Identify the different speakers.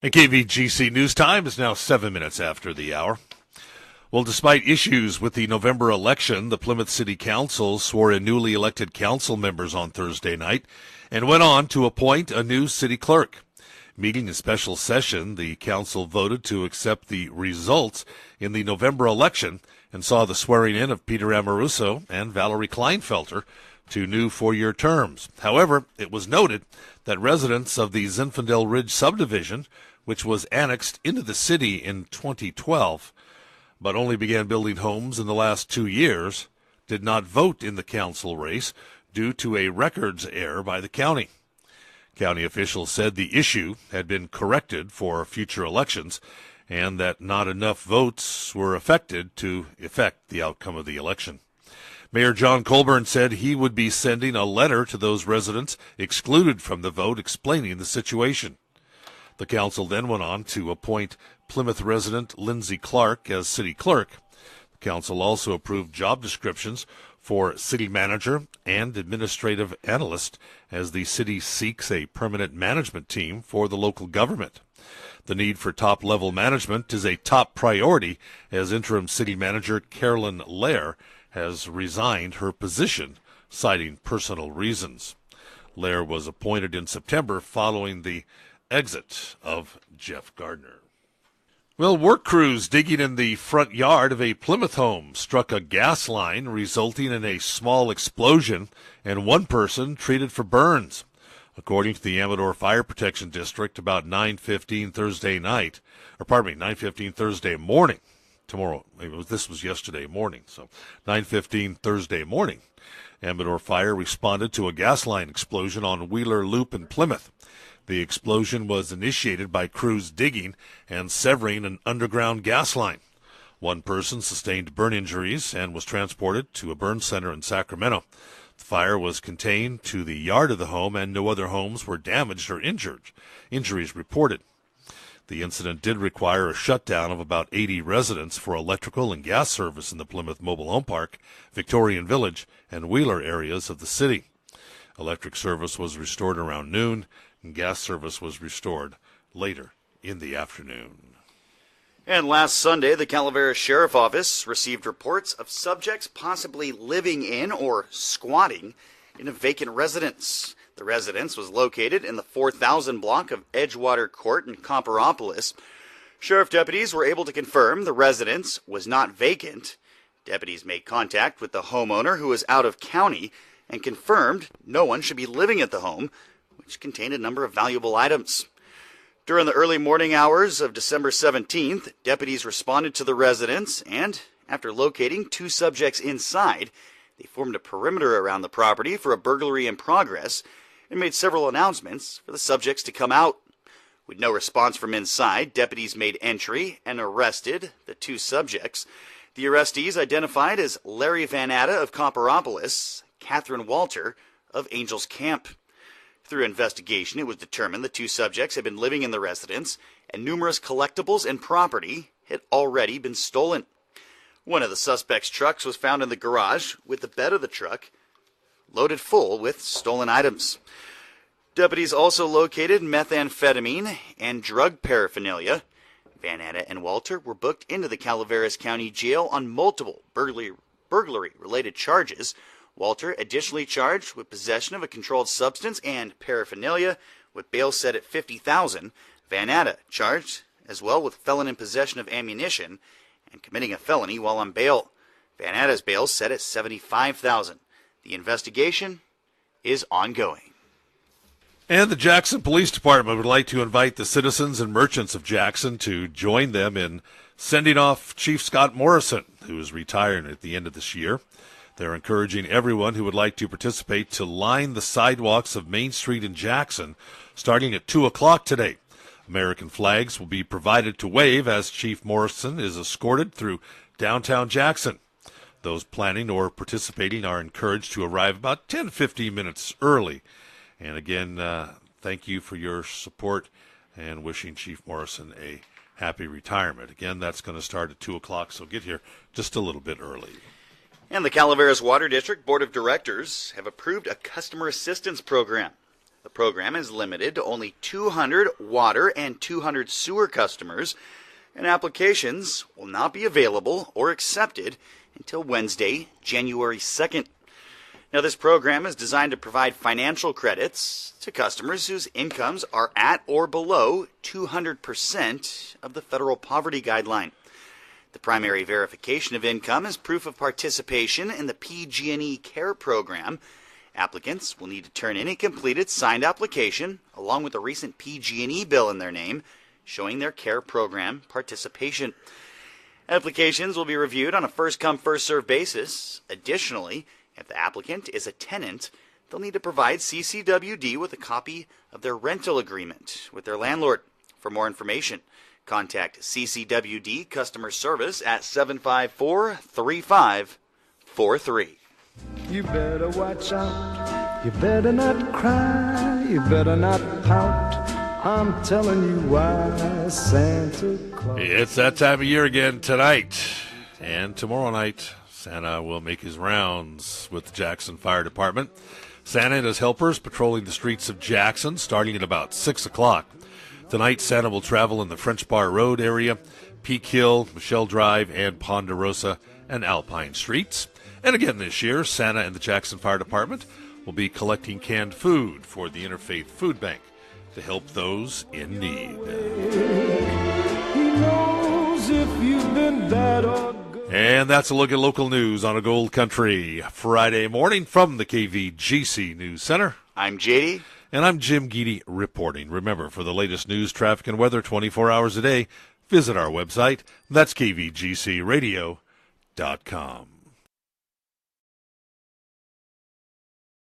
Speaker 1: And KVGC News Time is now 7 minutes after the hour. Well, despite issues with the November election, the Plymouth City Council swore in newly elected council members on Thursday night and went on to appoint a new city clerk. Meeting in special session, the council voted to accept the results in the November election and saw the swearing in of Peter Amoruso and Valerie Kleinfelter to new four-year terms. However, it was noted that residents of the Zinfandel Ridge subdivision, which was annexed into the city in 2012, but only began building homes in the last 2 years, did not vote in the council race due to a records error by the county. County officials said the issue had been corrected for future elections and that not enough votes were affected to affect the outcome of the election. Mayor John Colburn said he would be sending a letter to those residents excluded from the vote explaining the situation. The council then went on to appoint Plymouth resident Lindsay Clark as city clerk. The council also approved job descriptions for city manager and administrative analyst as the city seeks a permanent management team for the local government. The need for top-level management is a top priority as interim city manager Carolyn Lair has resigned her position, citing personal reasons. Lair was appointed in September following the exit of Jeff Gardner. Well, work crews digging in the front yard of a Plymouth home struck a gas line, resulting in a small explosion and one person treated for burns. According to the Amador Fire Protection District, about 9:15 Thursday morning. This was yesterday morning, so 9:15 Thursday morning. Amador Fire responded to a gas line explosion on Wheeler Loop in Plymouth. The explosion was initiated by crews digging and severing an underground gas line. One person sustained burn injuries and was transported to a burn center in Sacramento. The fire was contained to the yard of the home and no other homes were damaged or injured. Injuries reported. The incident did require a shutdown of about 80 residents for electrical and gas service in the Plymouth Mobile Home Park, Victorian Village, and Wheeler areas of the city. Electric service was restored around noon, and gas service was restored later in the afternoon.
Speaker 2: And last Sunday, the Calaveras Sheriff Office received reports of subjects possibly living in or squatting in a vacant residence. The residence was located in the 4000 block of Edgewater Court in Copperopolis. Sheriff deputies were able to confirm the residence was not vacant. Deputies made contact with the homeowner, who was out of county, and confirmed no one should be living at the home, which contained a number of valuable items. During the early morning hours of December 17th, deputies responded to the residence, and after locating two subjects inside, they formed a perimeter around the property for a burglary in progress and made several announcements for the subjects to come out. With no response from inside, deputies made entry and arrested the two subjects. The arrestees identified as Larry Van Atta of Copperopolis, Catherine Walter of Angels Camp. Through investigation, it was determined the two subjects had been living in the residence and numerous collectibles and property had already been stolen. One of the suspects' trucks was found in the garage, with the bed of the truck loaded full with stolen items. Deputies also located methamphetamine and drug paraphernalia. Van Atta and Walter were booked into the Calaveras County Jail on multiple burglary-related charges. Walter additionally charged with possession of a controlled substance and paraphernalia, with bail set at $50,000. Van Atta charged as well with felon in possession of ammunition and committing a felony while on bail. Van Atta's bail set at $75,000. The investigation is ongoing.
Speaker 1: And the Jackson Police Department would like to invite the citizens and merchants of Jackson to join them in sending off Chief Scott Morrison, who is retiring at the end of this year. They're encouraging everyone who would like to participate to line the sidewalks of Main Street in Jackson starting at 2 o'clock today. American flags will be provided to wave as Chief Morrison is escorted through downtown Jackson. Those planning or participating are encouraged to arrive about 10-15 minutes early. And again, thank you for your support and wishing Chief Morrison a happy retirement. Again, that's going to start at 2 o'clock, so get here just a little bit early.
Speaker 2: And the Calaveras Water District Board of Directors have approved a customer assistance program. The program is limited to only 200 water and 200 sewer customers, and applications will not be available or accepted until Wednesday, January 2nd. Now, this program is designed to provide financial credits to customers whose incomes are at or below 200% of the federal poverty guideline. The primary verification of income is proof of participation in the PG&E CARE program. Applicants will need to turn in a completed signed application along with a recent PG&E bill in their name showing their CARE program participation. Applications will be reviewed on a first-come, first-served basis. Additionally, if the applicant is a tenant, they'll need to provide CCWD with a copy of their rental agreement with their landlord. For more information, contact CCWD Customer Service at 754-3543.
Speaker 3: You better watch out, you better not cry, you better not pout, I'm telling you why, Santa Claus.
Speaker 1: It's that time of year again tonight and tomorrow night. Santa will make his rounds with the Jackson Fire Department. Santa and his helpers patrolling the streets of Jackson starting at about 6 o'clock. Tonight, Santa will travel in the French Bar Road area, Peak Hill, Michelle Drive, and Ponderosa and Alpine Streets. And again this year, Santa and the Jackson Fire Department will be collecting canned food for the Interfaith Food Bank to help those in need.
Speaker 3: He knows if you've been bad or good.
Speaker 1: And that's a look at local news on a Gold Country Friday morning from the KVGC News Center.
Speaker 2: I'm JD.
Speaker 1: And I'm Jim Geedy reporting. Remember, for the latest news, traffic, and weather 24 hours a day, visit our website. That's kvgcradio.com.